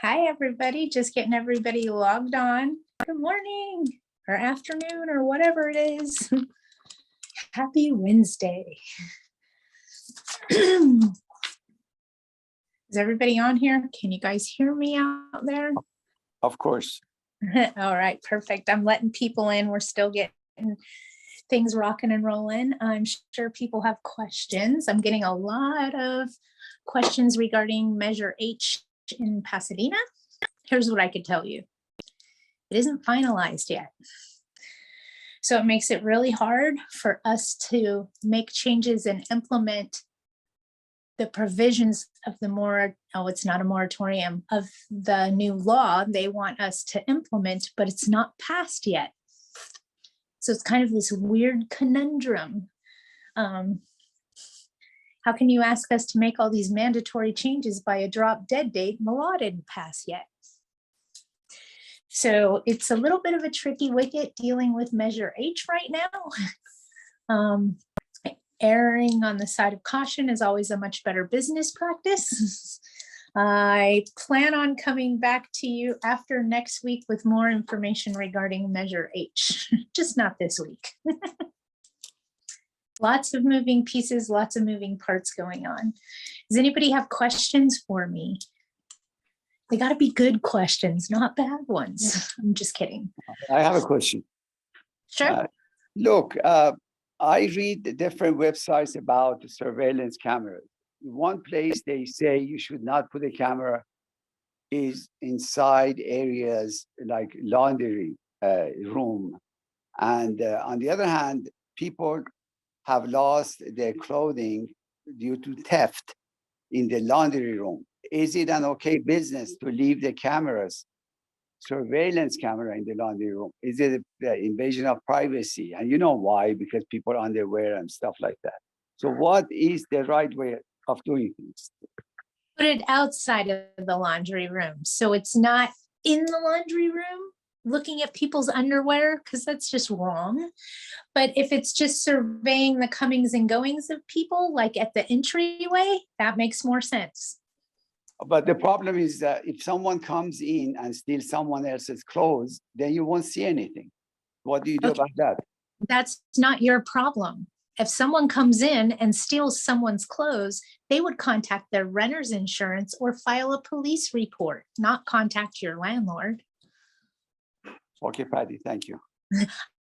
Hi, everybody. Just getting everybody logged on. Good morning or afternoon or whatever it is. Happy Wednesday. Is everybody on here? Can you guys hear me out there? Of course. All right, perfect. I'm letting people in. We're still getting things rocking and rolling. I'm sure people have questions. I'm getting a lot of questions regarding Measure H in Pasadena. Here's what I could tell you. It isn't finalized yet. So it makes it really hard for us to make changes and implement the provisions of the it's not a moratorium, of the new law they want us to implement, but it's not passed yet. So it's kind of this weird conundrum. How can you ask us to make all these mandatory changes by a drop dead date and the law didn't pass yet? So it's a little bit of a tricky wicket dealing with Measure H right now. Erring on the side of caution is always a much better business practice. I plan on coming back to you after next week with more information regarding Measure H, just not this week. Lots of moving pieces, lots of moving parts going on. Does anybody have questions for me? They got to be good questions, not bad ones. I'm just kidding. I have a question. Sure. Look, I read the different websites about surveillance cameras. One place they say you should not put a camera is inside areas like laundry room. And on the other hand, people have lost their clothing due to theft in the laundry room. Is it an okay business to leave the cameras, surveillance camera in the laundry room? Is it an invasion of privacy? And you know why? Because people are underwear and stuff like that. So what is the right way of doing things? Put it outside of the laundry room. So it's not in the laundry room looking at people's underwear, because that's just wrong. But if it's just surveying the comings and goings of people, like at the entryway, that makes more sense. But the problem is that if someone comes in and steals someone else's clothes, then you won't see anything. What do you do about that? That's not your problem. If someone comes in and steals someone's clothes, they would contact their renter's insurance or file a police report, not contact your landlord. Okay, Patty, thank you.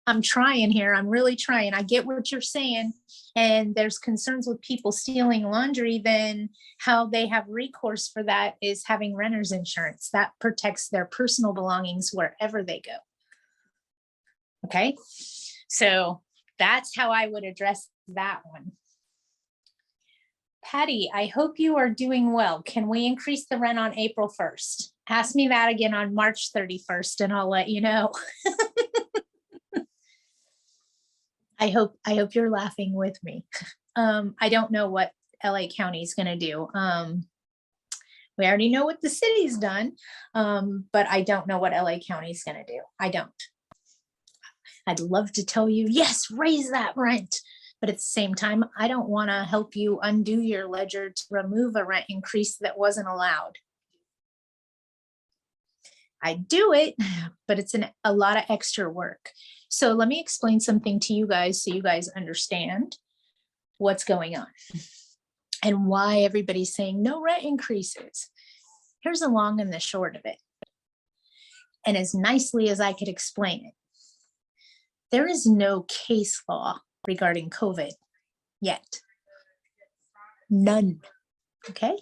I'm trying here. I'm really trying. I get what you're saying. And there's concerns with people stealing laundry, then how they have recourse for that is having renter's insurance. That protects their personal belongings wherever they go. Okay, so that's how I would address that one. Patty, I hope you are doing well. Can we increase the rent on April 1st? Ask me that again on March 31st and I'll let you know. I hope you're laughing with me. I don't know what LA County is going to do. We already know what the city's done, but I don't know what LA County is going to do. I don't. I'd love to tell you, yes, raise that rent. But at the same time, I don't want to help you undo your ledger to remove a rent increase that wasn't allowed. I do it, but it's a lot of extra work. So let me explain something to you guys so you guys understand what's going on and why everybody's saying no rent increases. Here's the long and the short of it. And as nicely as I could explain it, there is no case law regarding COVID yet. None. Okay.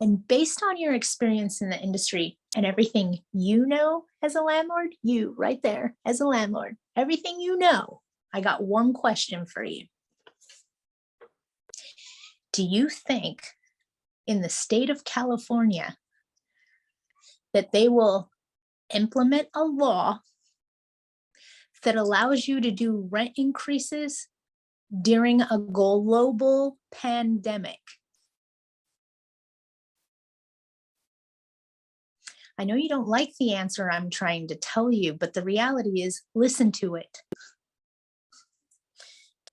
And based on your experience in the industry and everything you know as a landlord, you right there as a landlord, everything you know, I got one question for you. Do you think in the state of California that they will implement a law that allows you to do rent increases during a global pandemic? I know you don't like the answer I'm trying to tell you, but the reality is, listen to it.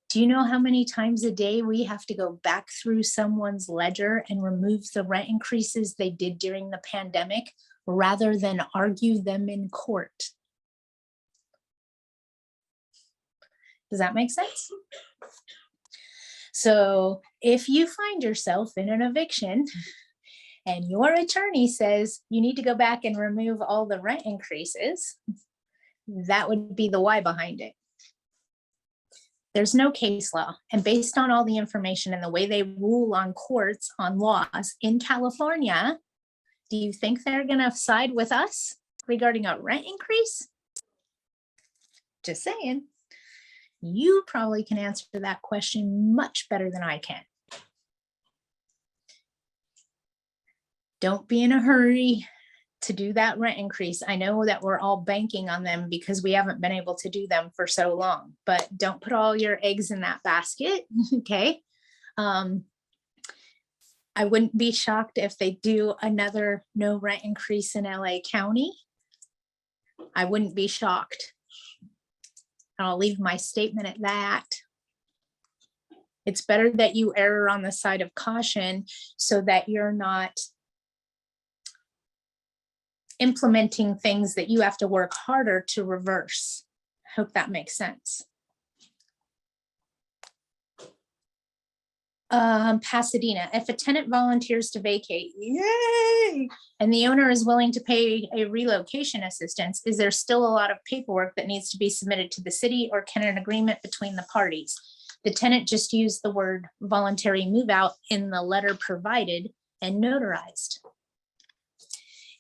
Do you know how many times a day we have to go back through someone's ledger and remove the rent increases they did during the pandemic rather than argue them in court? Does that make sense? So if you find yourself in an eviction and your attorney says you need to go back and remove all the rent increases, that would be the why behind it. There's no case law. And based on all the information and the way they rule on courts on laws in California, do you think they're going to side with us regarding a rent increase? Just saying. You probably can answer that question much better than I can. Don't be in a hurry to do that rent increase. I know that we're all banking on them because we haven't been able to do them for so long, but don't put all your eggs in that basket, okay? I wouldn't be shocked if they do another no rent increase in LA County. I wouldn't be shocked. I'll leave my statement at that. It's better that you err on the side of caution so that you're not implementing things that you have to work harder to reverse. I hope that makes sense. Pasadena, if a tenant volunteers to vacate, yay, and the owner is willing to pay a relocation assistance, is there still a lot of paperwork that needs to be submitted to the city, or can an agreement between the parties? The tenant just used the word voluntary move out in the letter provided and notarized.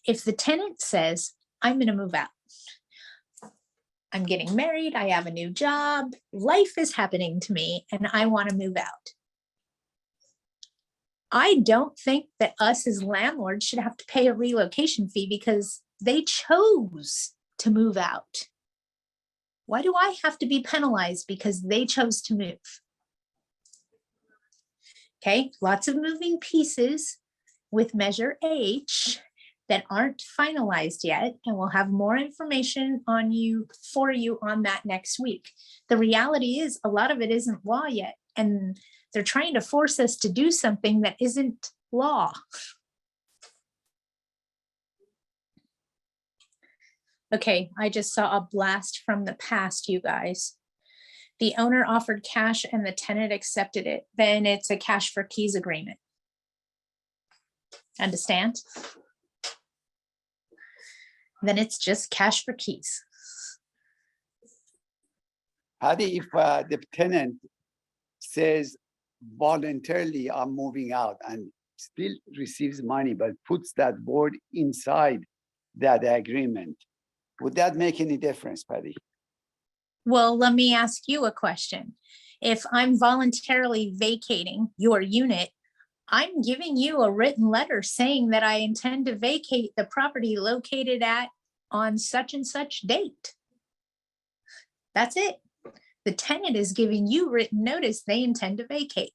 If the tenant says, I'm going to move out, I'm getting married, I have a new job, life is happening to me, and I want to move out, I don't think that us as landlords should have to pay a relocation fee because they chose to move out. Why do I have to be penalized because they chose to move? Okay, lots of moving pieces with Measure H that aren't finalized yet, and we'll have more information on for you on that next week. The reality is a lot of it isn't law yet, and they're trying to force us to do something that isn't law. Okay, I just saw a blast from the past, you guys. The owner offered cash and the tenant accepted it. Then it's a cash for keys agreement. Understand? Then it's just cash for keys. Patty, if the tenant says voluntarily I'm moving out and still receives money but puts that word inside that agreement, would that make any difference, Patty? Well, let me ask you a question. If I'm voluntarily vacating your unit, I'm giving you a written letter saying that I intend to vacate the property located on such and such date. That's it. The tenant is giving you written notice they intend to vacate.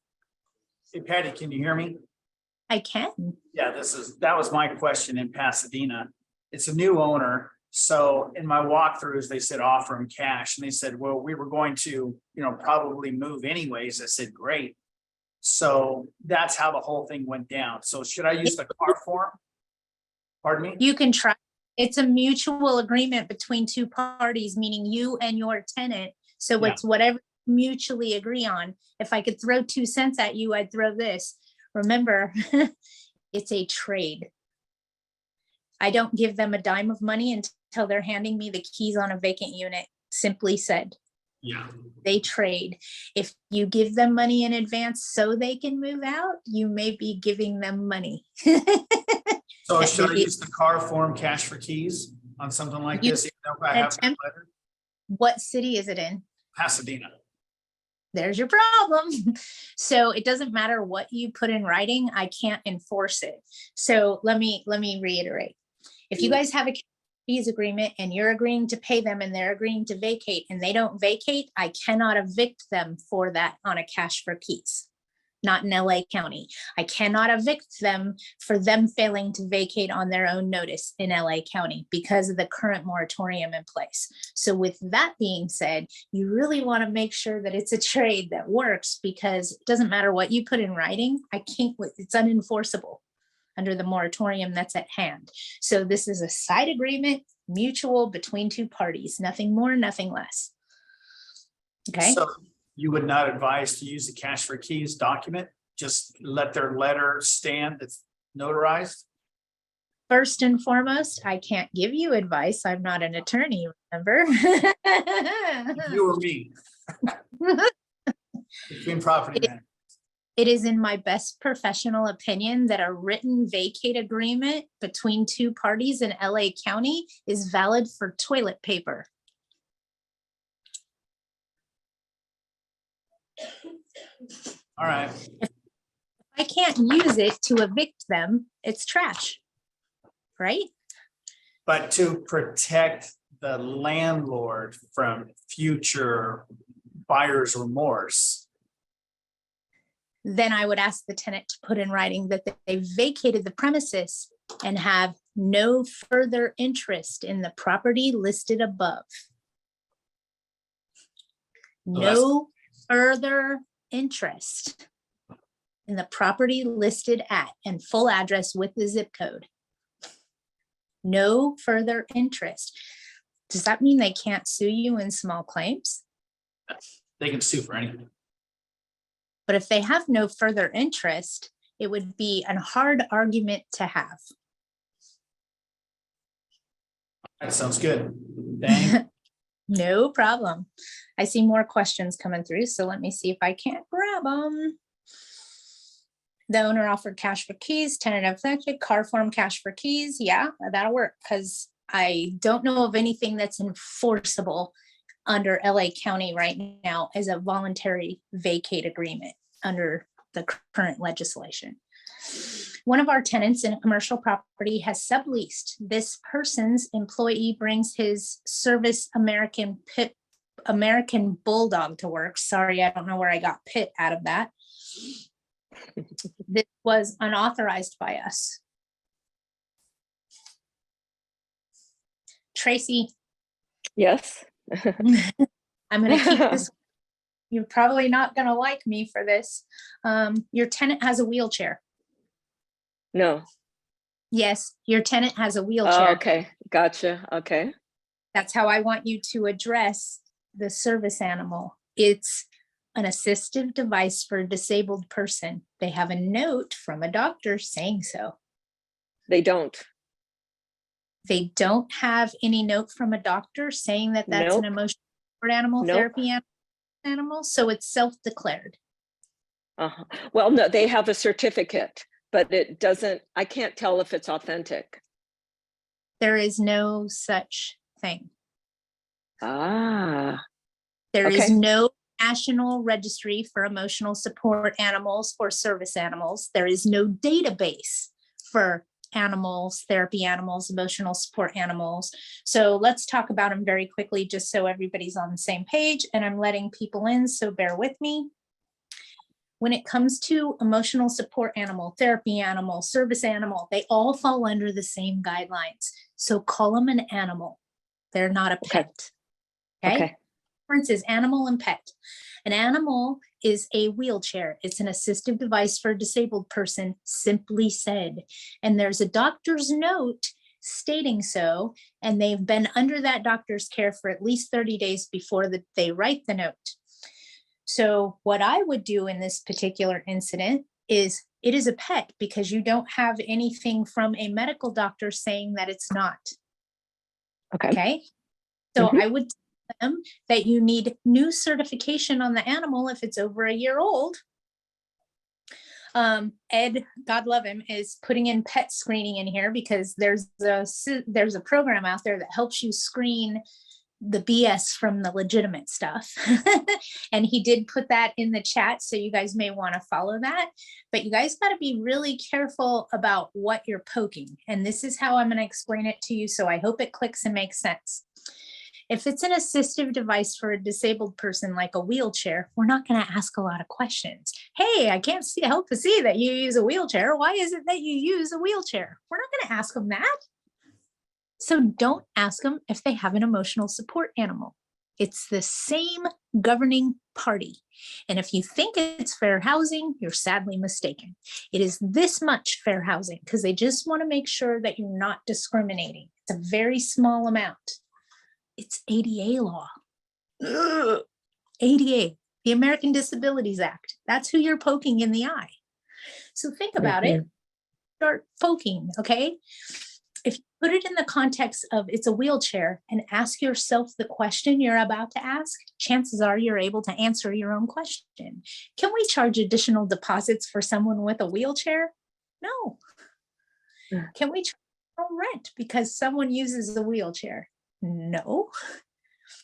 Hey, Patty, can you hear me? I can. Yeah, that was my question in Pasadena. It's a new owner. So in my walkthroughs, they said offer him cash. And they said, well, we were going to, probably move anyways. I said, great. So that's how the whole thing went down. So should I use the car form? Pardon me? You can try. It's a mutual agreement between two parties, meaning you and your tenant. So Yeah. It's whatever you mutually agree on. If I could throw 2 cents at you, I'd throw this. Remember, it's a trade. I don't give them a dime of money until they're handing me the keys on a vacant unit, simply said. Yeah. They trade. If you give them money in advance so they can move out, you may be giving them money. So should I use the car form cash for keys on something like this? Even though I have that letter? What city is it in? Pasadena. There's your problem. So it doesn't matter what you put in writing, I can't enforce it. So let me reiterate. If you guys have a fees agreement and you're agreeing to pay them and they're agreeing to vacate and they don't vacate, I cannot evict them for that on a cash for keys. not in LA County. I cannot evict them for them failing to vacate on their own notice in LA County because of the current moratorium in place. So with that being said, you really want to make sure that it's a trade that works, because it doesn't matter what you put in writing. It's unenforceable under the moratorium that's at hand. So this is a side agreement, mutual between two parties, nothing more, nothing less. Okay. So you would not advise to use the cash for keys document? Just let their letter stand that's notarized? First and foremost, I can't give you advice. I'm not an attorney, remember? You or me? Between property managers. It is in my best professional opinion that a written vacate agreement between two parties in LA County is valid for toilet paper. All right. If I can't use it to evict them, it's trash, right? But to protect the landlord from future buyer's remorse. Then I would ask the tenant to put in writing that they vacated the premises and have no further interest in the property listed above. No further interest in the property listed at, and full address with the zip code. No further interest. Does that mean they can't sue you in small claims? They can sue for anything. But if they have no further interest, it would be a hard argument to have. That sounds good. Dang. No problem. I see more questions coming through, so let me see if I can't grab them. The owner offered cash for keys, tenant affected, car form cash for keys. Yeah, that'll work, because I don't know of anything that's enforceable under LA County right now as a voluntary vacate agreement under the current legislation. One of our tenants in a commercial property has subleased. This person's employee brings his service American Bulldog to work. Sorry, I don't know where I got pit out of that. This was unauthorized by us. Tracy. Yes. I'm going to keep this. You're probably not going to like me for this. Your tenant has a wheelchair. No. Yes, your tenant has a Oh, wheelchair. okay. Gotcha. Okay. That's how I want you to address the service animal. It's an assistive device for a disabled person. They have a note from a doctor saying so. They don't. They don't have any note from a doctor saying that that's an Nope. emotional support animal, Nope. therapy animal. So it's self-declared. Uh-huh. Well, no, they have a certificate, but it doesn't, I can't tell if it's authentic. There is no such thing. Ah, There is okay. no national registry for emotional support animals or service animals. There is no database for animals, therapy animals, emotional support animals. So let's talk about them very quickly, just so everybody's on the same page. And I'm letting people in, so bear with me. When it comes to emotional support animal, therapy animal, service animal, they all fall under the same guidelines. So call them an animal. They're not a pet. Okay. Difference is animal and pet. An animal is a wheelchair. It's an assistive device for a disabled person, simply said. And there's a doctor's note stating so, and they've been under that doctor's care for at least 30 days before they write the note. So what I would do in this particular incident is, it is a pet because you don't have anything from a medical doctor saying that it's not. Okay. So I would tell them that you need new certification on the animal if it's over a year old. Ed, God love him, is putting in pet screening in here because there's a program out there that helps you screen the BS from the legitimate stuff. And he did put that in the chat, so you guys may want to follow that. But you guys got to be really careful about what you're poking. And this is how I'm going to explain it to you, so I hope it clicks and makes sense. If it's an assistive device for a disabled person like a wheelchair, we're not going to ask a lot of questions. Hey, I can't help to see that you use a wheelchair. Why is it that you use a wheelchair? We're not going to ask them that. So don't ask them if they have an emotional support animal. It's the same governing party. And if you think it's fair housing, you're sadly mistaken. It is this much fair housing because they just want to make sure that you're not discriminating. It's a very small amount. It's ADA law. Ugh. ADA, the American Disabilities Act. That's who you're poking in the eye. So think about it. Start poking, okay? If you put it in the context of it's a wheelchair and ask yourself the question you're about to ask, chances are you're able to answer your own question. Can we charge additional deposits for someone with a wheelchair? No. Can we charge rent because someone uses a wheelchair? No.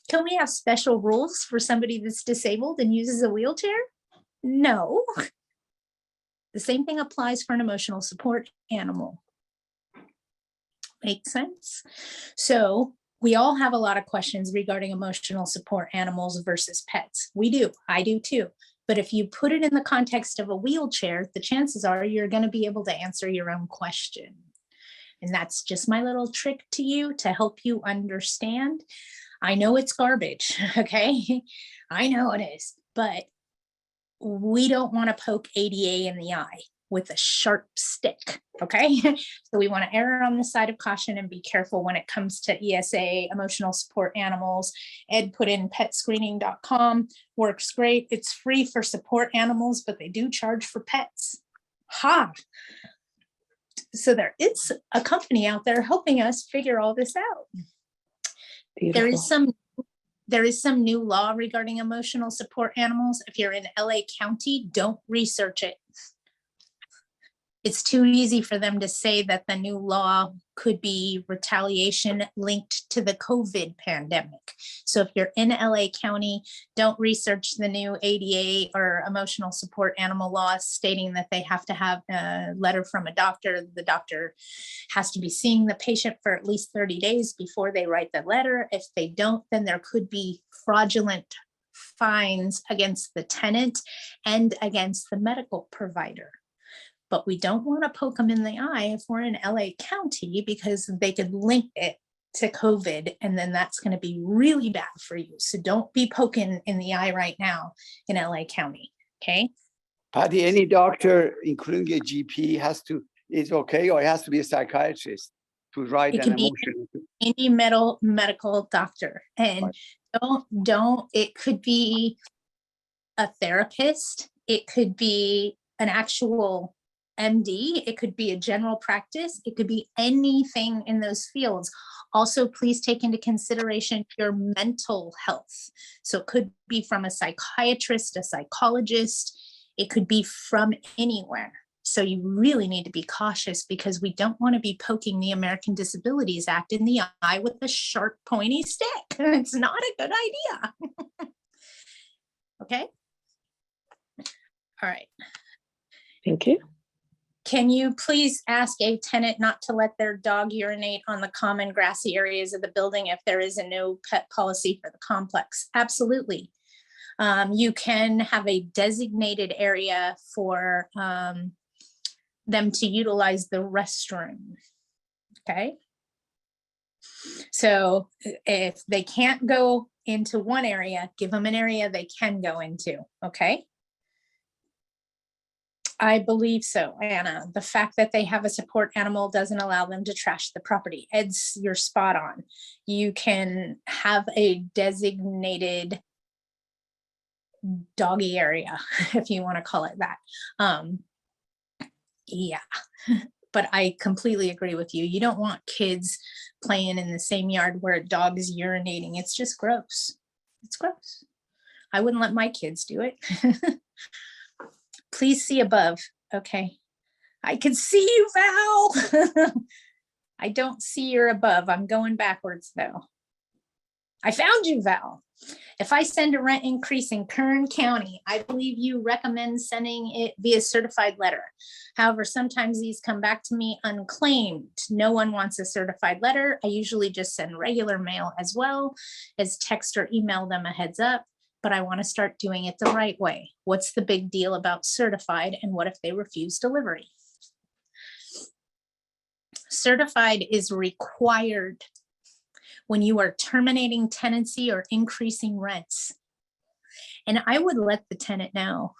Can we have special rules for somebody that's disabled and uses a wheelchair? No. The same thing applies for an emotional support animal. Make sense? So we all have a lot of questions regarding emotional support animals versus pets. We do. I do too. But if you put it in the context of a wheelchair, the chances are you're going to be able to answer your own question. And that's just my little trick to you to help you understand. I know it's garbage, okay? I know it is, but we don't want to poke ADA in the eye with a sharp stick, okay? So we want to err on the side of caution and be careful when it comes to ESA, emotional support animals. Ed put in petscreening.com, works great. It's free for support animals, but they do charge for pets. Ha! So there is a company out there helping us figure all this out. Beautiful. There is some new law regarding emotional support animals. If you're in LA County, don't research it. It's too easy for them to say that the new law could be retaliation linked to the COVID pandemic. So if you're in LA County, don't research the new ADA or emotional support animal laws stating that they have to have a letter from a doctor. The doctor has to be seeing the patient for at least 30 days before they write the letter. If they don't, then there could be fraudulent fines against the tenant and against the medical provider. But we don't want to poke them in the eye if we're in LA County because they could link it to COVID and then that's going to be really bad for you. So don't be poking in the eye right now in LA County, okay? Patty, any doctor, including a GP, is okay, or it has to be a psychiatrist to write It an could be emotion? any medical doctor. And it could be a therapist. It could be an actual MD, it could be a general practice, it could be anything in those fields. Also, please take into consideration your mental health. So it could be from a psychiatrist, a psychologist, it could be from anywhere. So you really need to be cautious because we don't want to be poking the American Disabilities Act in the eye with a sharp, pointy stick. It's not a good idea. Okay. All right. Thank you. Can you please ask a tenant not to let their dog urinate on the common grassy areas of the building if there is a no pet policy for the complex? Absolutely. You can have a designated area for them to utilize the restroom. Okay. So if they can't go into one area, give them an area they can go into. Okay. I believe so, Anna. The fact that they have a support animal doesn't allow them to trash the property. Ed's, you're spot on. You can have a designated doggy area, if you want to call it that. Yeah, but I completely agree with you. You don't want kids playing in the same yard where a dog is urinating. It's just gross. It's gross. I wouldn't let my kids do it. Please see above. Okay. I can see you, Val. I don't see your above. I'm going backwards though. I found you, Val. If I send a rent increase in Kern County, I believe you recommend sending it via certified letter. However, sometimes these come back to me unclaimed. No one wants a certified letter. I usually just send regular mail as well as text or email them a heads up, but I want to start doing it the right way. What's the big deal about certified, and what if they refuse delivery? Certified is required when you are terminating tenancy or increasing rents. And I would let the tenant know.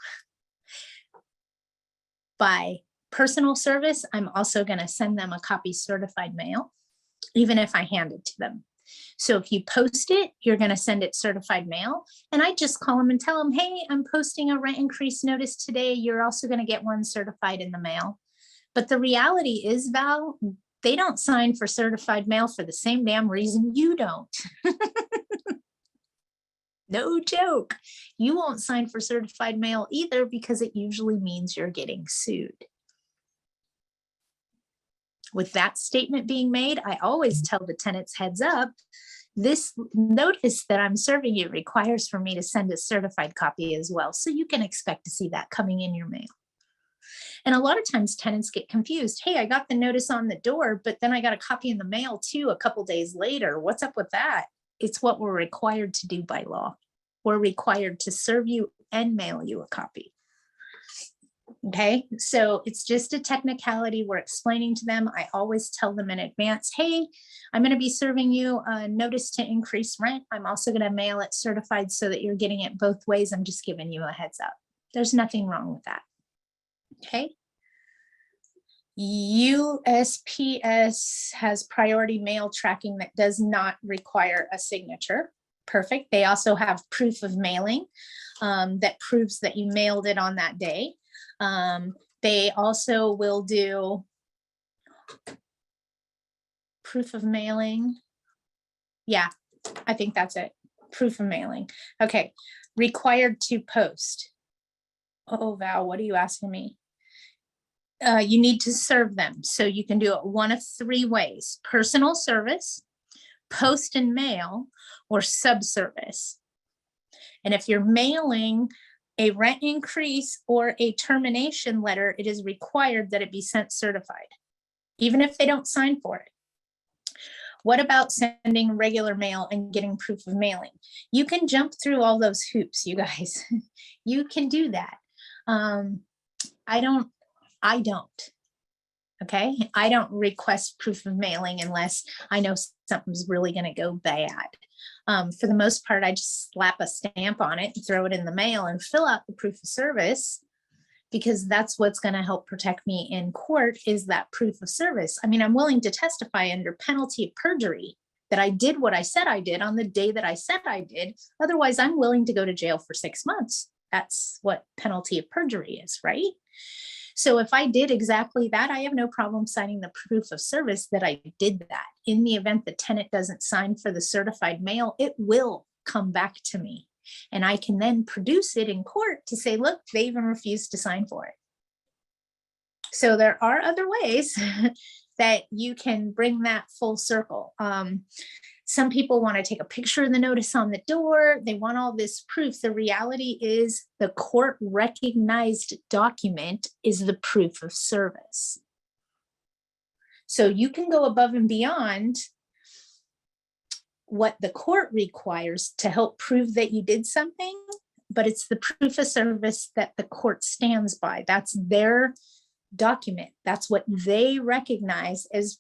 By personal service, I'm also going to send them a copy certified mail, even if I hand it to them. So if you post it, you're going to send it certified mail. And I just call them and tell them, hey, I'm posting a rent increase notice today. You're also going to get one certified in the mail. But the reality is, Val, they don't sign for certified mail for the same damn reason you don't. No joke. You won't sign for certified mail either because it usually means you're getting sued. With that statement being made, I always tell the tenants heads up, this notice that I'm serving you requires for me to send a certified copy as well. So you can expect to see that coming in your mail. And a lot of times tenants get confused. Hey, I got the notice on the door, but then I got a copy in the mail too a couple days later. What's up with that? It's what we're required to do by law. We're required to serve you and mail you a copy. Okay, so it's just a technicality we're explaining to them. I always tell them in advance, hey, I'm going to be serving you a notice to increase rent. I'm also going to mail it certified so that you're getting it both ways. I'm just giving you a heads up. There's nothing wrong with that. Okay. USPS has priority mail tracking that does not require a signature. Perfect. They also have proof of mailing that proves that you mailed it on that day. They also will do proof of mailing. Yeah, I think that's it. Proof of mailing. Okay. Required to post. Oh, Val, what are you asking me? You need to serve them. So you can do it one of three ways: personal service, post and mail, or subservice. And if you're mailing a rent increase or a termination letter, it is required that it be sent certified, even if they don't sign for it. What about sending regular mail and getting proof of mailing? You can jump through all those hoops, you guys. You can do that. I don't. Okay. I don't request proof of mailing unless I know something's really going to go bad. For the most part, I just slap a stamp on it and throw it in the mail and fill out the proof of service, because that's what's going to help protect me in court, is that proof of service. I mean, I'm willing to testify under penalty of perjury that I did what I said I did on the day that I said I did. Otherwise, I'm willing to go to jail for 6 months. That's what penalty of perjury is, right? So if I did exactly that, I have no problem signing the proof of service that I did that. In the event the tenant doesn't sign for the certified mail, it will come back to me. And I can then produce it in court to say, look, they even refused to sign for it. So there are other ways that you can bring that full circle. Some people want to take a picture of the notice on the door. They want all this proof. The reality is the court recognized document is the proof of service. So you can go above and beyond what the court requires to help prove that you did something, but it's the proof of service that the court stands by. That's their document. That's what they recognize as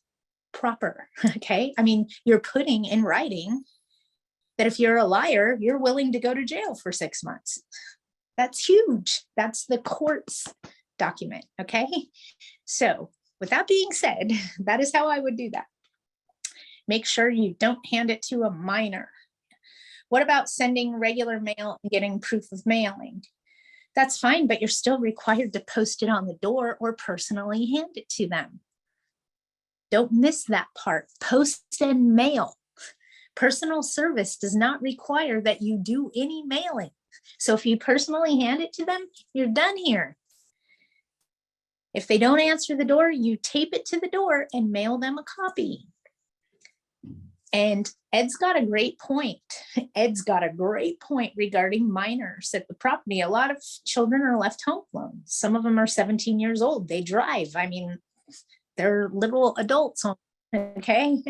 proper. Okay. I mean, you're putting in writing that if you're a liar, you're willing to go to jail for 6 months. That's huge. That's the court's document. Okay. So with that being said, that is how I would do that. Make sure you don't hand it to a minor. What about sending regular mail and getting proof of mailing? That's fine, but you're still required to post it on the door or personally hand it to them. Don't miss that part. Post and mail. Personal service does not require that you do any mailing. So if you personally hand it to them, you're done here. If they don't answer the door, you tape it to the door and mail them a copy. And Ed's got a great point. Ed's got a great point regarding minors at the property. A lot of children are left home alone. Some of them are 17 years old. They drive. I mean, they're little adults. Okay.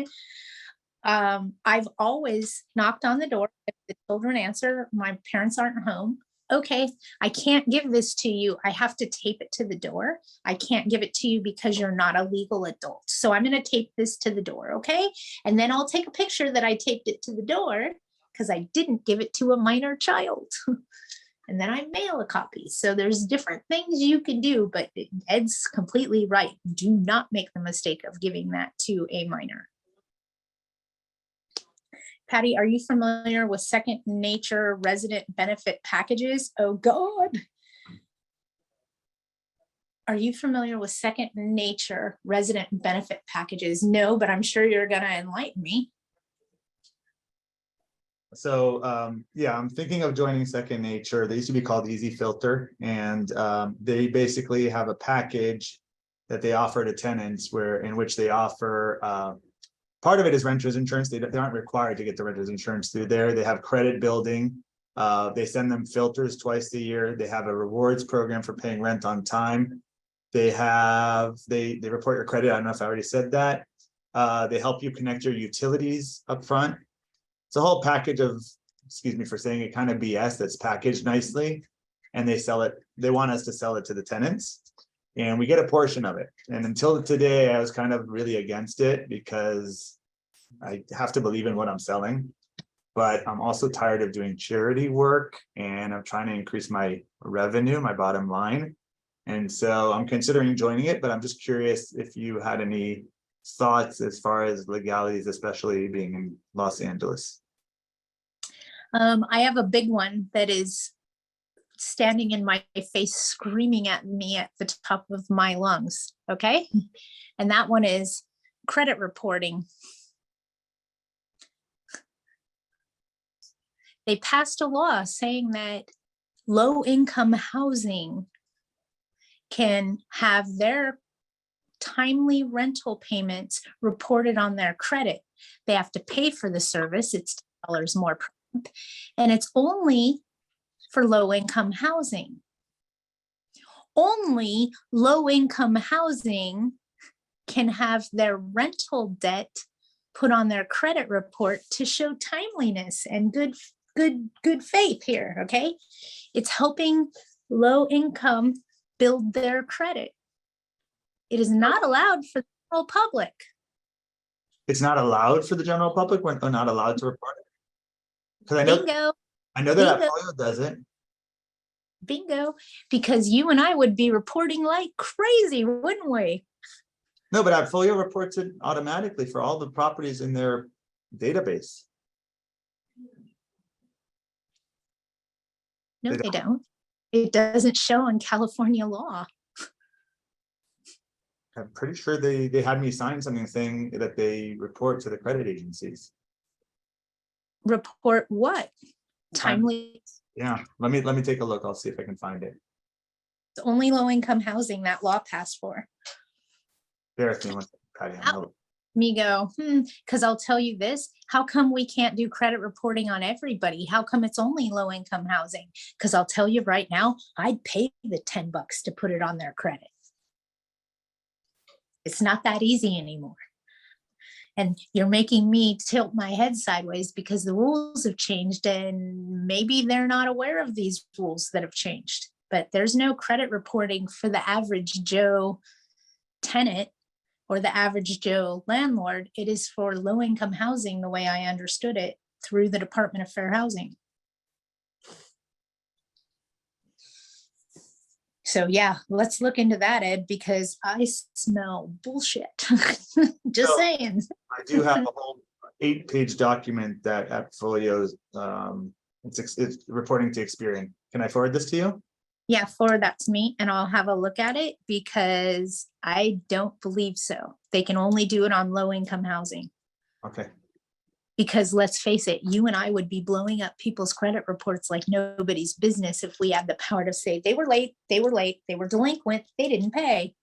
I've always knocked on the door. If the children answer, my parents aren't home. Okay, I can't give this to you. I have to tape it to the door. I can't give it to you because you're not a legal adult. So I'm going to tape this to the door. Okay. And then I'll take a picture that I taped it to the door because I didn't give it to a minor child. And then I mail a copy. So there's different things you can do, but Ed's completely right. Do not make the mistake of giving that to a minor. Patty, are you familiar with Second Nature resident benefit packages? Oh God. Are you familiar with Second Nature resident benefit packages? No, but I'm sure you're gonna enlighten me. So yeah, I'm thinking of joining Second Nature. They used to be called Easy Filter, and they basically have a package that they offer to tenants in which they offer part of it is renters insurance. They aren't required to get the renters insurance through there. They have credit building. They send them filters twice a year. They have a rewards program for paying rent on time. They report your credit. I don't know if I already said that. They help you connect your utilities up front. It's a whole package of, excuse me for saying it, kind of BS that's packaged nicely, and they sell it. They want us to sell it to the tenants, and we get a portion of it. And until today, I was kind of really against it because I have to believe in what I'm selling, but I'm also tired of doing charity work, and I'm trying to increase my revenue, my bottom line. And so I'm considering joining it, but I'm just curious if you had any thoughts as far as legalities, especially being in Los Angeles. I have a big one that is standing in my face, screaming at me at the top of my lungs. Okay. And that one is credit reporting. They passed a law saying that low-income housing can have their timely rental payments reported on their credit. They have to pay for the service. It's $10 more per month, and it's only for low-income housing. Only low-income housing can have their rental debt put on their credit report to show timeliness and good faith here. Okay, it's helping low-income build their credit. It is not allowed for the general public. It's not allowed for the general public. We're not allowed to report it. Because I know that Bingo. Appfolio does it. Bingo, because you and I would be reporting like crazy, wouldn't we? No, but Appfolio reports it automatically for all the properties in their database. No, They they don't. It doesn't show in California law. I'm pretty sure they had me sign something saying that they report to the credit agencies. Report what? Timely. Yeah, let me take a look. I'll see if I can find it. It's only low-income housing that law passed for. Bear with me one second, Patty, I'm gonna- Me go, because I'll tell you this, how come we can't do credit reporting on everybody? How come it's only low-income housing? Because I'll tell you right now, I'd pay the $10 to put it on their credit. It's not that easy anymore. And you're making me tilt my head sideways because the rules have changed, and maybe they're not aware of these rules that have changed. But there's no credit reporting for the average Joe tenant or the average Joe landlord. It is for low-income housing, the way I understood it, through the Department of Fair Housing. So yeah, let's look into that, Ed, because I smell bullshit. Just saying. I do have a whole 8-page document that Appfolio's it's reporting to Experian. Can I forward this to you? Yeah, forward that to me and I'll have a look at it, because I don't believe so. They can only do it on low-income housing. Okay. Because let's face it, you and I would be blowing up people's credit reports like nobody's business if we had the power to say they were late, they were delinquent, they didn't pay.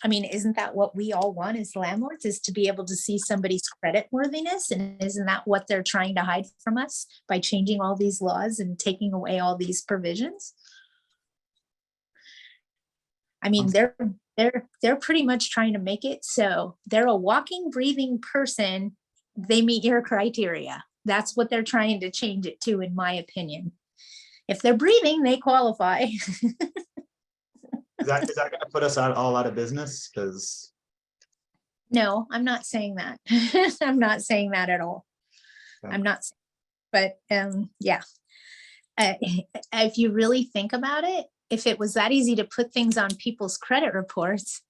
I mean, isn't that what we all want as landlords, is to be able to see somebody's credit worthiness? And isn't that what they're trying to hide from us by changing all these laws and taking away all these provisions? I mean, they're pretty much trying to make it so they're a walking, breathing person. They meet your criteria. That's what they're trying to change it to, in my opinion. If they're breathing, they qualify. Is that going to put us all out of business? Because No, I'm not saying that. I'm not saying that at all. Okay. I'm not, but yeah. If you really think about it, if it was that easy to put things on people's credit reports,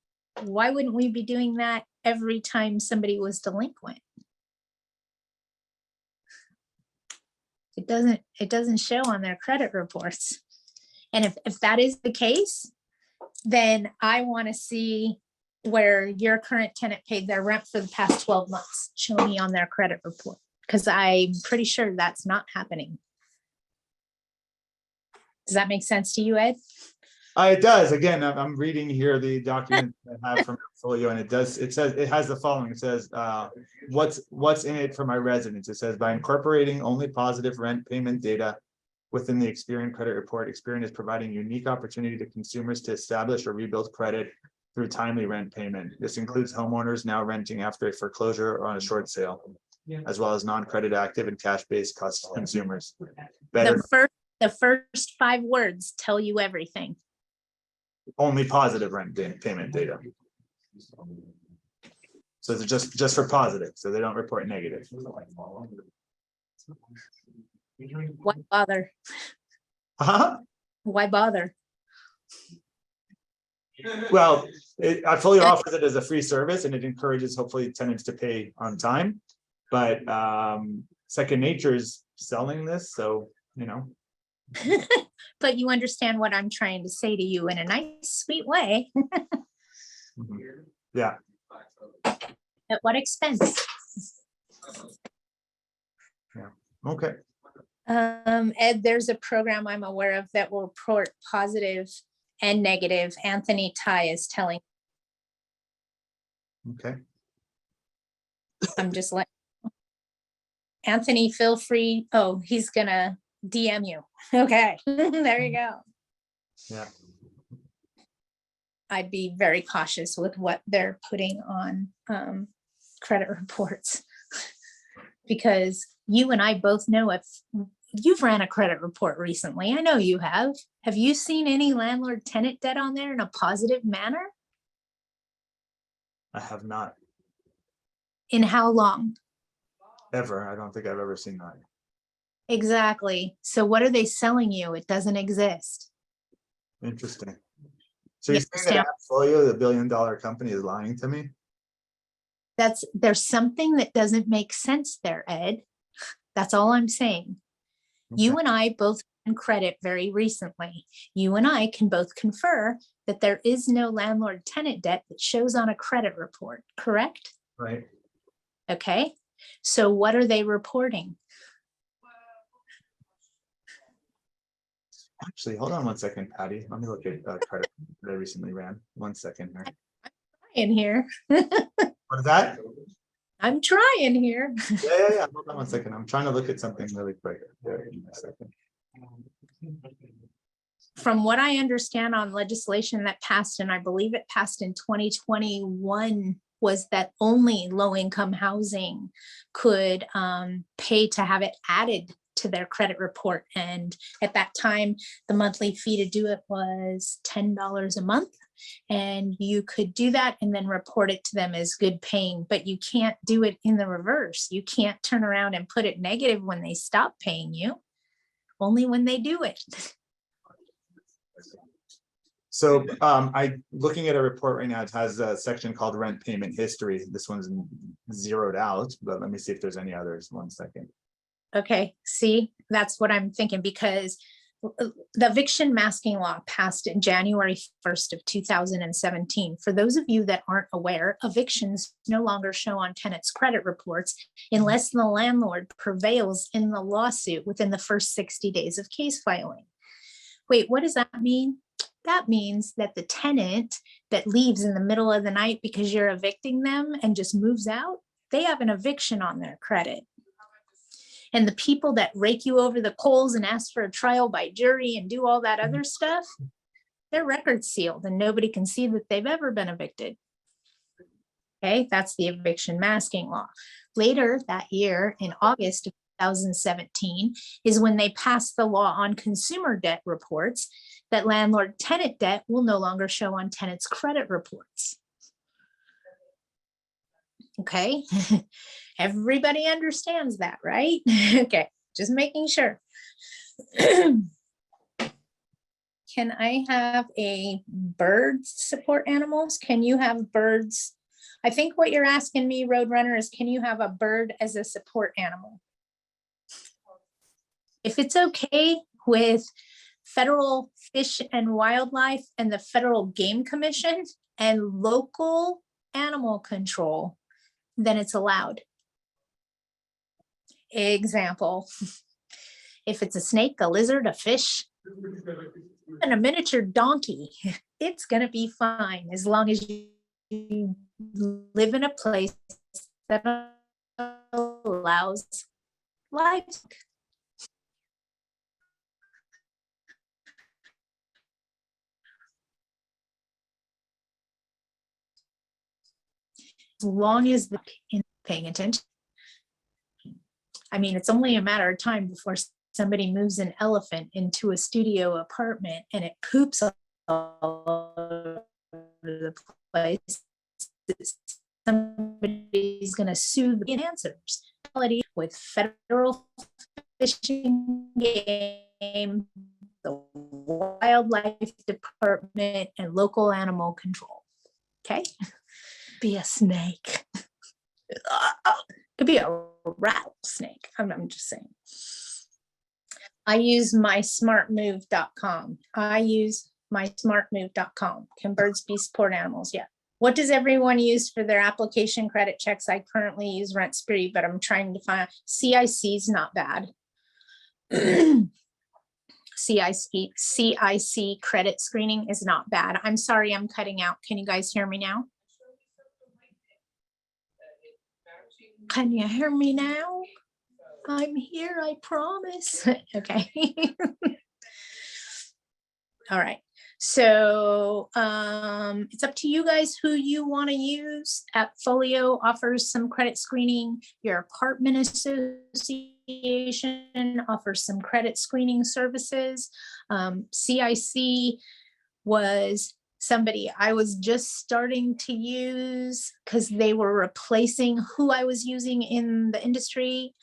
why wouldn't we be doing that every time somebody was delinquent? It doesn't show on their credit reports. And if that is the case, then I want to see where your current tenant paid their rent for the past 12 months. Show me on their credit report, because I'm pretty sure that's not happening. Does that make sense to you, Ed? it does. Again, I'm reading here the document I have from portfolio, and it says it has the following. It says, what's in it for my residents? It says, by incorporating only positive rent payment data within the Experian credit report, Experian is providing unique opportunity to consumers to establish or rebuild credit through timely rent payment. This includes homeowners now renting after a foreclosure or on a short sale, as well as non-credit active and cash-based consumers. The first 5 words tell you everything. Only positive rent payment data. So it's just for positive, so they don't report negative. Why bother? Why bother? Well, I fully offers it as a free service, and it encourages hopefully tenants to pay on time. But Second Nature is selling this, so you know. But you understand what I'm trying to say to you in a nice, sweet way. Yeah. At what expense? Yeah. Okay. Ed, there's a program I'm aware of that will report positive and negative. Anthony Ty is telling. Okay. I'm just letting. Anthony, feel free. Oh, he's gonna DM you. Okay, there you go. Yeah. I'd be very cautious with what they're putting on credit reports, because you and I both know, if you've ran a credit report recently, I know you have. Have you seen any landlord tenant debt on there in a positive manner? I have not In how long? ever. I don't think I've ever seen that. Exactly. So what are they selling you? It doesn't exist. Interesting. So Yeah, you're saying that Appfolio, the billion-dollar company, is lying to me? There's something that doesn't make sense there, Ed. That's all I'm saying. You Okay. and I both ran credit very recently. You and I can both confer that there is no landlord tenant debt that shows on a credit report, correct? Right. Okay. So what are they reporting? Actually, hold on one second, Patty. Let me look at credit that I recently ran. 1 second here. In here. What is that? I'm trying here. Yeah. Hold on 1 second. I'm trying to look at something really quick. Give me a second. From what I understand on legislation that passed, and I believe it passed in 2021, was that only low-income housing could pay to have it added to their credit report. And at that time, the monthly fee to do it was $10 a month. And you could do that and then report it to them as good paying, but you can't do it in the reverse. You can't turn around and put it negative when they stop paying you, only when they do it. So I looking at a report right now. It has a section called rent payment history. This one's zeroed out, but let me see if there's any others. 1 second. Okay, see, that's what I'm thinking, because the eviction masking law passed in January 1st of 2017. For those of you that aren't aware, evictions no longer show on tenants' credit reports unless the landlord prevails in the lawsuit within the first 60 days of case filing. Wait, what does that mean? That means that the tenant that leaves in the middle of the night because you're evicting them and just moves out, they have an eviction on their credit. And the people that rake you over the coals and ask for a trial by jury and do all that other stuff, their record's sealed and nobody can see that they've ever been evicted. Okay, that's the eviction masking law. Later that year, in August of 2017, is when they passed the law on consumer debt reports that landlord-tenant debt will no longer show on tenants' credit reports. Okay, everybody understands that, right? Okay, just making sure. Can I have a birds support animals? Can you have birds? I think what you're asking me, Roadrunner, is can you have a bird as a support animal? If it's okay with Federal Fish and Wildlife and the Federal Game Commission and local animal control, then it's allowed. Example, if it's a snake, a lizard, a fish, and a miniature donkey, it's gonna be fine as long as you live in a place that allows livestock. As long as the paying attention. I mean, it's only a matter of time before somebody moves an elephant into a studio apartment and it poops all over the place. Somebody's going to sue the answers with federal fishing game, the wildlife department, and local animal control. Okay, be a snake. Could be a rattlesnake. I'm just saying. I use mysmartmove.com. I use mysmartmove.com. Can birds be support animals? Yeah. What does everyone use for their application credit checks? I currently use Rent Spree, but I'm trying to find CIC is not bad. CIC credit screening is not bad. I'm sorry, I'm cutting out. Can you guys hear me now? Can you hear me now? I'm here, I promise. Okay. All right. So it's up to you guys who you want to use. Appfolio offers some credit screening. Your apartment association offers some credit screening services. CIC was somebody I was just starting to use because they were replacing who I was using in the industry,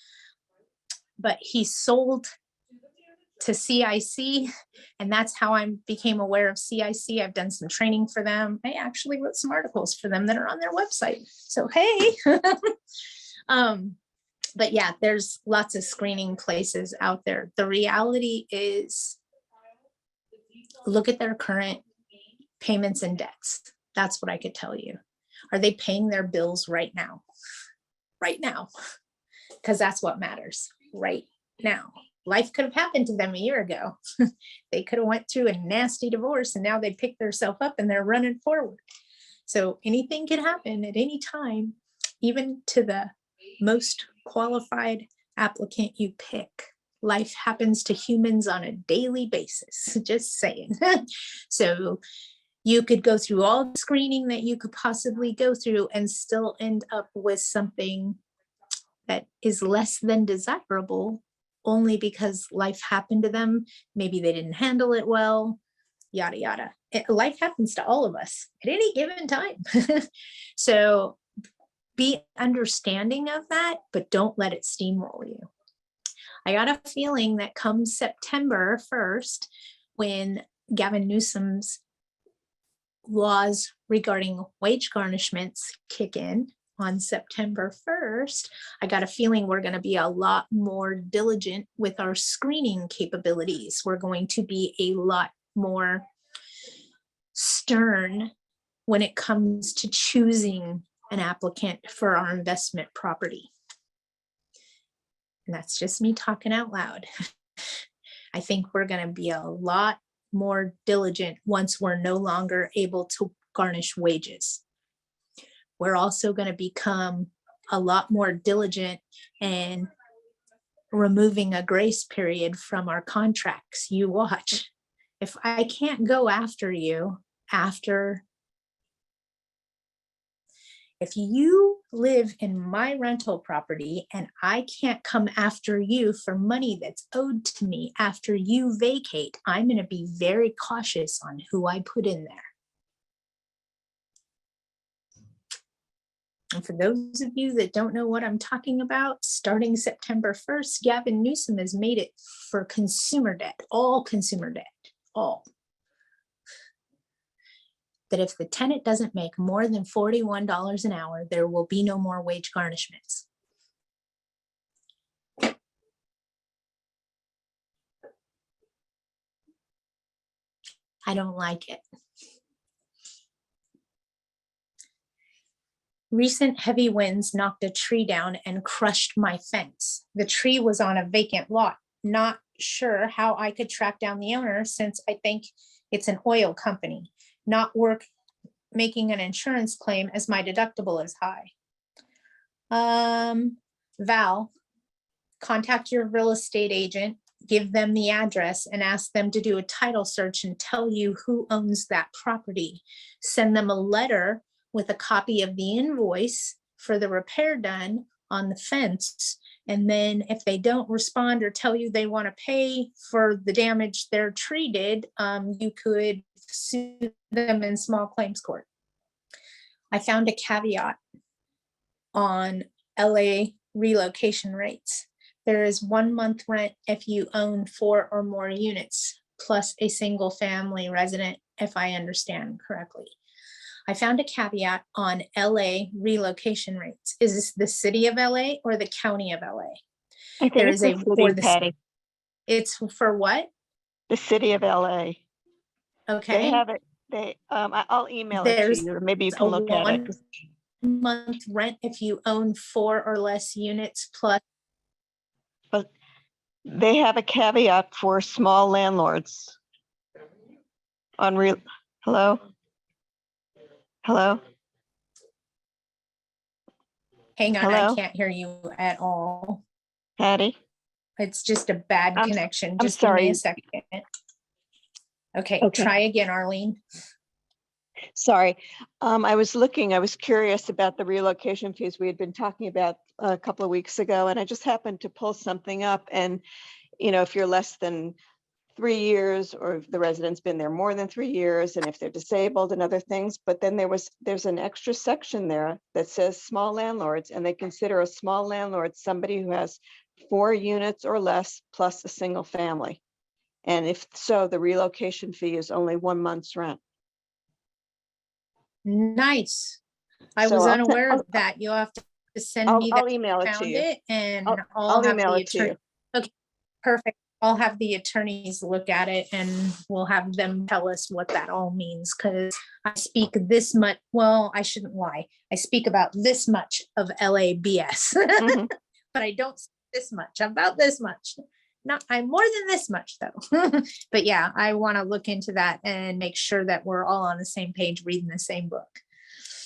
but he sold to CIC, and that's how I became aware of CIC. I've done some training for them. I actually wrote some articles for them that are on their website. So, hey. But yeah, there's lots of screening places out there. The reality is, look at their current payments and debts. That's what I could tell you. Are they paying their bills right now? Right now, because that's what matters right now. Life could have happened to them a year ago. They could have went through a nasty divorce and now they picked themselves up and they're running forward. So anything can happen at any time, even to the most qualified applicant you pick. Life happens to humans on a daily basis, just saying. So you could go through all the screening that you could possibly go through and still end up with something that is less than desirable, only because life happened to them. Maybe they didn't handle it well, yada, yada. Life happens to all of us at any given time. So be understanding of that, but don't let it steamroll you. I got a feeling that come September 1st, when Gavin Newsom's laws regarding wage garnishments kick in on September 1st, I got a feeling we're going to be a lot more diligent with our screening capabilities. We're going to be a lot more stern when it comes to choosing an applicant for our investment property. And that's just me talking out loud. I think we're going to be a lot more diligent once we're no longer able to garnish wages. We're also going to become a lot more diligent in removing a grace period from our contracts. You watch. If I can't go after you if you live in my rental property and I can't come after you for money that's owed to me after you vacate, I'm going to be very cautious on who I put in there. And for those of you that don't know what I'm talking about, starting September 1st, Gavin Newsom has made it for consumer debt, all consumer debt, all. That if the tenant doesn't make more than $41 an hour, there will be no more wage garnishments. I don't like it. Recent heavy winds knocked a tree down and crushed my fence. The tree was on a vacant lot. Not sure how I could track down the owner since I think it's an oil company. Not work making an insurance claim as my deductible is high. Val, contact your real estate agent, give them the address and ask them to do a title search and tell you who owns that property. Send them a letter with a copy of the invoice for the repair done on the fence. And then if they don't respond or tell you they want to pay for the damage their tree did, you could sue them in small claims court. I found a caveat on LA relocation rates. There is 1 month rent if you own 4 or more units, plus a single family resident, if I understand correctly. I found a caveat on LA relocation rates. Is this the city of LA or the county of LA? I think There it's is the a city, for Patty. It's for what? The city of LA. They Okay, have it. I'll email it to there's you, or maybe you a can look at it. 1 month rent if you own 4 or less units plus. But they have a caveat for small landlords. On real, hello? Hello? Hang on, Hello? I can't hear you at all. Patty? It's just a bad I'm connection. Just give sorry. me a second. Okay, Okay. try again, Arlene. Sorry, I was curious about the relocation fees we had been talking about a couple of weeks ago, and I just happened to pull something up. And, if you're less than 3 years, or if the resident's been there more than 3 years, and if they're disabled and other things, but then there's an extra section there that says small landlords, and they consider a small landlord somebody who has 4 units or less plus a single family. And if so, the relocation fee is only 1 month's rent. Nice. I So was I'll unaware of that. You'll have to send me I'll that. email it to Found you. it and I'll have email the it to you. attorney. Okay, perfect. I'll have the attorneys look at it and we'll have them tell us what that all means, because I speak this much. Well, I shouldn't lie. I speak about this much of LABS, Mhm. but I don't speak this much about this much. I'm more than this much though. But yeah, I want to look into that and make sure that we're all on the same page, reading the same book.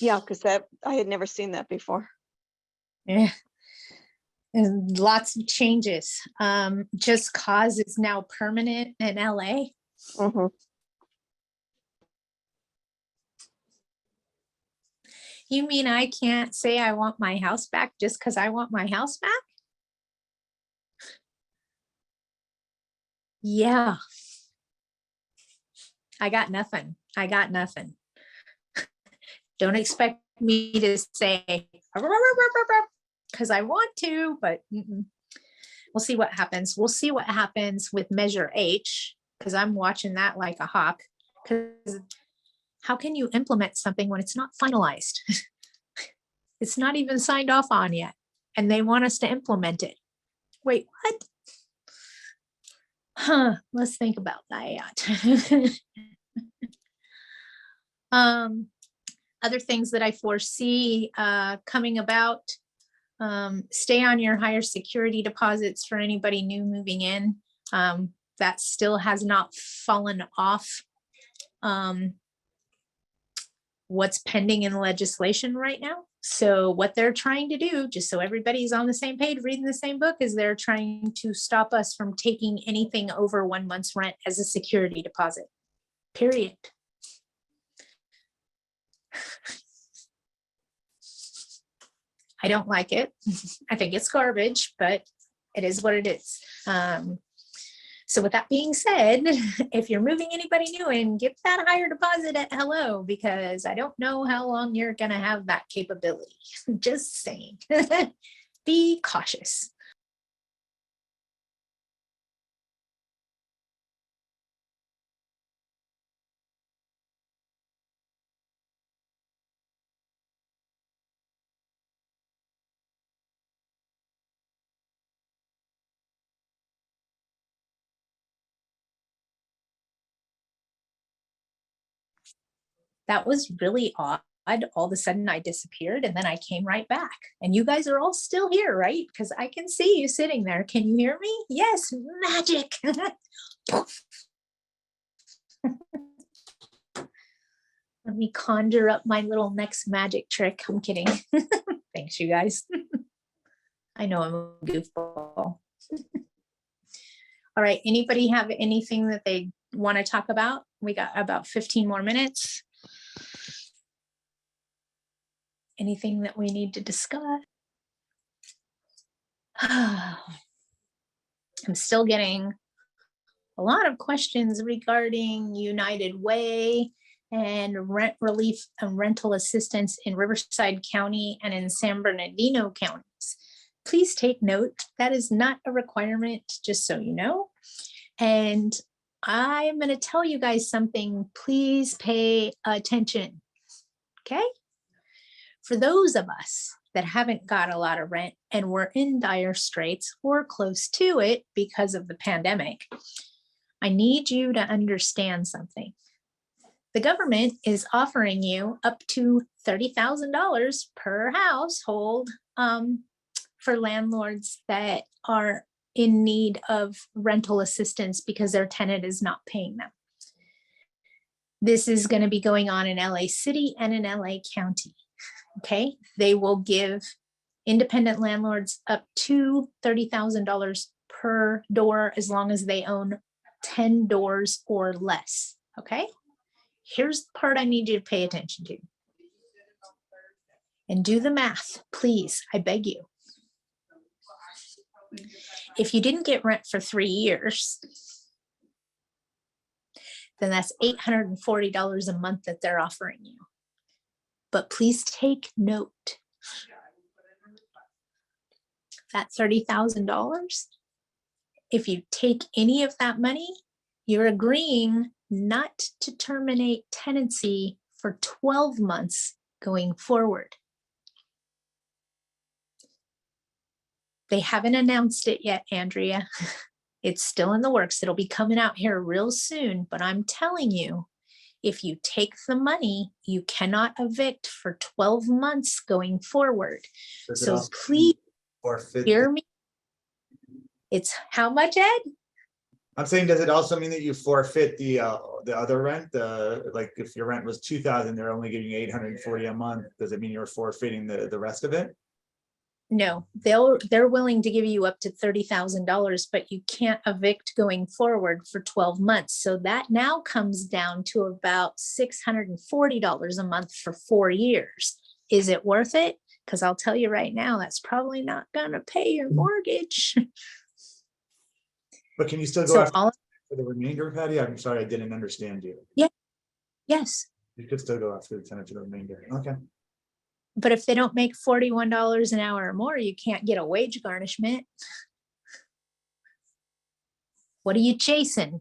Yeah, because I had never seen that before. Yeah. And lots of changes. Just Cause is now permanent in LA. Mhm. You mean I can't say I want my house back just because I want my house back? Yeah. I got nothing. Don't expect me to say because I want to, but we'll see what happens. We'll see what happens with Measure H, because I'm watching that like a hawk. Because how can you implement something when it's not finalized? It's not even signed off on yet, and they want us to implement it. Wait, what? Let's think about that. Other things that I foresee coming about, stay on your higher security deposits for anybody new moving in. that still has not fallen off what's pending in legislation right now. So what they're trying to do, just so everybody's on the same page, reading the same book, is they're trying to stop us from taking anything over 1 month's rent as a security deposit, period. I don't like it. I think it's garbage, but it is what it is. So with that being said, if you're moving anybody new in, get that higher deposit at hello, because I don't know how long you're going to have that capability. Just saying. Be cautious. That was really odd. All of a sudden I disappeared and then I came right back. And you guys are all still here, right? Because I can see you sitting there. Can you hear me? Yes, magic. Let me conjure up my little next magic trick. I'm kidding. Thanks, you guys. I know I'm a goofball. All right, anybody have anything that they want to talk about? We got about 15 more minutes. Anything that we need to discuss? I'm still getting a lot of questions regarding United Way and rent relief and rental assistance in Riverside County and in San Bernardino counties. Please take note, that is not a requirement, just so you know. And I'm going to tell you guys something. Please pay attention. Okay? For those of us that haven't got a lot of rent and we're in dire straits or close to it because of the pandemic, I need you to understand something. The government is offering you up to $30,000 per household for landlords that are in need of rental assistance because their tenant is not paying them. This is going to be going on in LA City and in LA County. Okay, they will give independent landlords up to $30,000 per door as long as they own 10 doors or less. Okay, here's the part I need you to pay attention to. And do the math, please, I beg you. If you didn't get rent for 3 years, then that's $840 a month that they're offering you. But please take note, that $30,000, if you take any of that money, you're agreeing not to terminate tenancy for 12 months going forward. They haven't announced it yet, Andrea. It's still in the works. It'll be coming out here real soon, but I'm telling you, if you take the money, you cannot evict for 12 months going forward. So please hear me. It's how much, Ed? I'm saying, does it also mean that you forfeit the other rent? Like if your rent was 2,000, they're only giving you 840 a month. Does it mean you're forfeiting the rest of it? No, they're willing to give you up to $30,000, but you can't evict going forward for 12 months. So that now comes down to about $640 a month for 4 years. Is it worth it? Because I'll tell you right now, that's probably not going to pay your mortgage. But can you still go So after for the remainder, Patty? I'm sorry, I didn't understand you. Yeah. Yes. You could still go after the tenant for the remainder. Okay. But if they don't make $41 an hour or more, you can't get a wage garnishment. What are you chasing?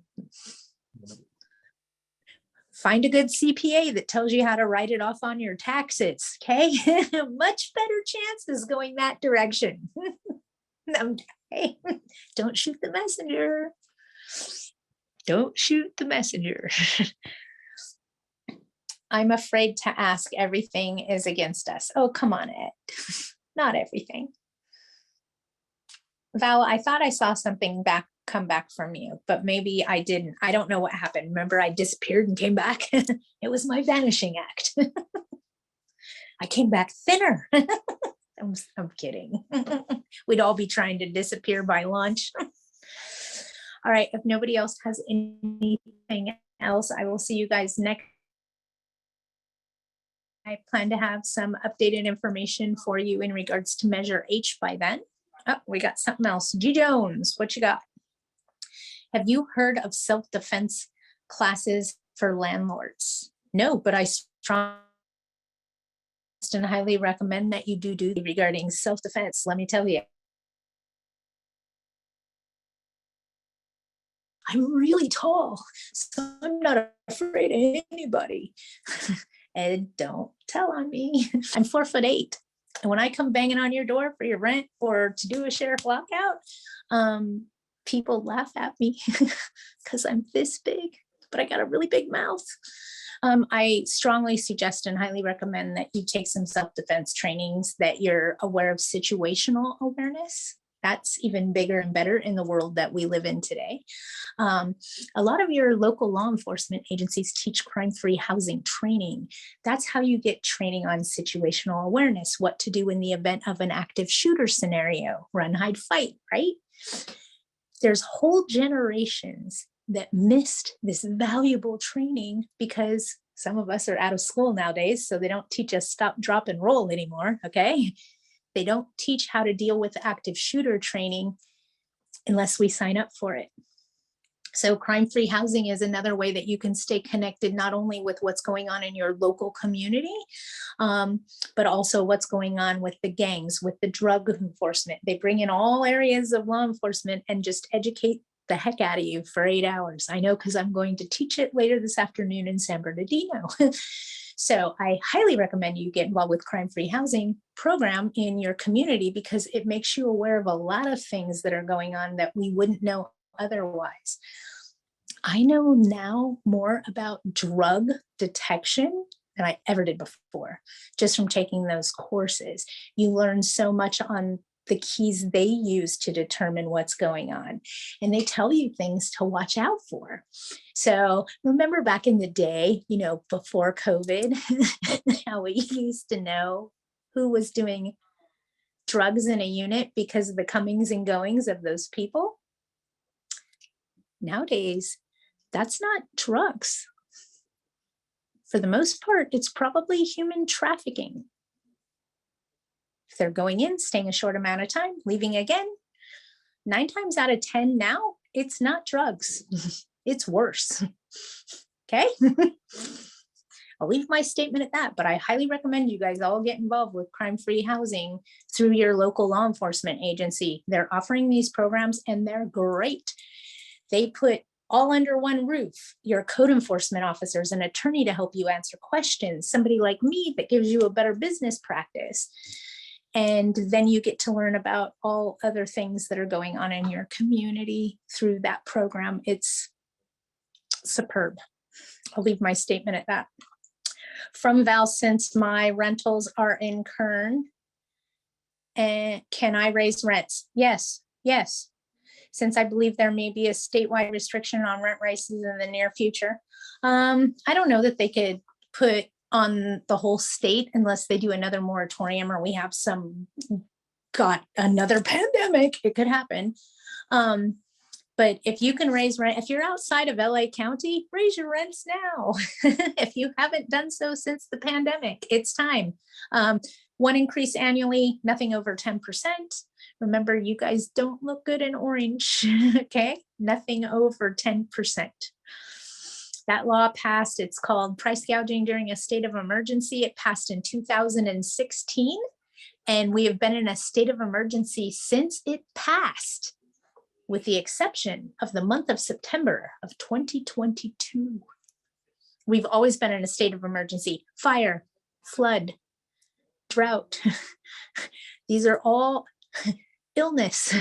Find a good CPA that tells you how to write it off on your taxes, okay? Much better chances going that direction. Okay. Don't shoot the messenger. Don't shoot the messenger. I'm afraid to ask. Everything is against us. Oh, come on, Ed. Not everything. Val, I thought I saw something back come back from you, but maybe I didn't. I don't know what happened. Remember, I disappeared and came back. It was my vanishing act. I came back thinner. I'm kidding. We'd all be trying to disappear by lunch. All right, if nobody else has anything else, I will see you guys next. I plan to have some updated information for you in regards to Measure H by then. Oh, we got something else. G. Jones, what you got? Have you heard of self-defense classes for landlords? No, but I strongly and highly recommend that you do regarding self-defense. Let me tell you. I'm really tall, so I'm not afraid of anybody. And don't tell on me. I'm 4'8". And when I come banging on your door for your rent or to do a sheriff lockout, people laugh at me because I'm this big, but I got a really big mouth. I strongly suggest and highly recommend that you take some self-defense trainings, that you're aware of situational awareness. That's even bigger and better in the world that we live in today. A lot of your local law enforcement agencies teach crime-free housing training. That's how you get training on situational awareness, what to do in the event of an active shooter scenario, run, hide, fight, right? There's whole generations that missed this valuable training because some of us are out of school nowadays, so they don't teach us stop, drop, and roll anymore, okay? They don't teach how to deal with active shooter training unless we sign up for it. So crime-free housing is another way that you can stay connected, not only with what's going on in your local community, but also what's going on with the gangs, with the drug enforcement. They bring in all areas of law enforcement and just educate the heck out of you for 8 hours. I know, because I'm going to teach it later this afternoon in San Bernardino. So I highly recommend you get involved with crime-free housing program in your community, because it makes you aware of a lot of things that are going on that we wouldn't know otherwise. I know now more about drug detection than I ever did before, just from taking those courses. You learn so much on the keys they use to determine what's going on. And they tell you things to watch out for. So remember back in the day, you know, before COVID, how we used to know who was doing drugs in a unit because of the comings and goings of those people? Nowadays, that's not drugs. For the most part, it's probably human trafficking. If they're going in, staying a short amount of time, leaving again, 9 times out of 10 now, it's not drugs. It's worse. Okay? I'll leave my statement at that, but I highly recommend you guys all get involved with crime-free housing through your local law enforcement agency. They're offering these programs and they're great. They put all under one roof, your code enforcement officers, an attorney to help you answer questions, somebody like me that gives you a better business practice. And then you get to learn about all other things that are going on in your community through that program. It's superb. I'll leave my statement at that. From Val, since my rentals are in Kern, and can I raise rents? Yes, yes. Since I believe there may be a statewide restriction on rent raises in the near future. I don't know that they could put on the whole state unless they do another moratorium or we have another pandemic. It could happen. But if you can raise rent, if you're outside of LA County, raise your rents now. If you haven't done so since the pandemic, it's time. One increase annually, nothing over 10%. Remember, you guys don't look good in orange, okay? Nothing over 10%. That law passed, it's called price gouging during a state of emergency. It passed in 2016, and we have been in a state of emergency since it passed, with the exception of the month of September of 2022. We've always been in a state of emergency. Fire, flood, drought. These are all illness,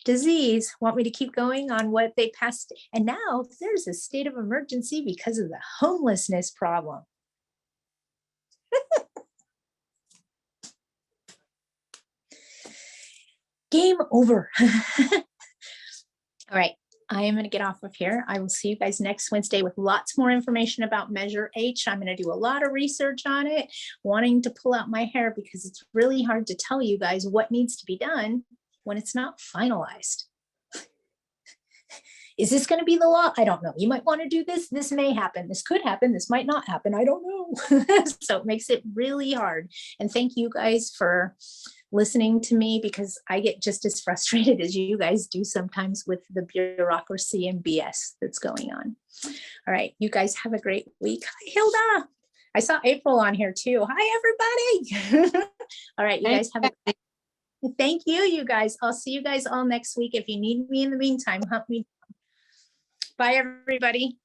disease. Want me to keep going on what they passed? And now there's a state of emergency because of the homelessness problem. Game over. All right. I am going to get off of here. I will see you guys next Wednesday with lots more information about Measure H. I'm going to do a lot of research on it, wanting to pull out my hair because it's really hard to tell you guys what needs to be done when it's not finalized. Is this going to be the law? I don't know. You might want to do this. This may happen. This could happen. This might not happen. I don't know. So it makes it really hard. And thank you guys for listening to me, because I get just as frustrated as you guys do sometimes with the bureaucracy and BS that's going on. All right. You guys have a great week. Hi, Hilda. I saw April on here too. Hi, everybody. All right. You guys have a thank you, you guys. I'll see you guys all next week. If you need me in the meantime, hunt me. Bye, everybody.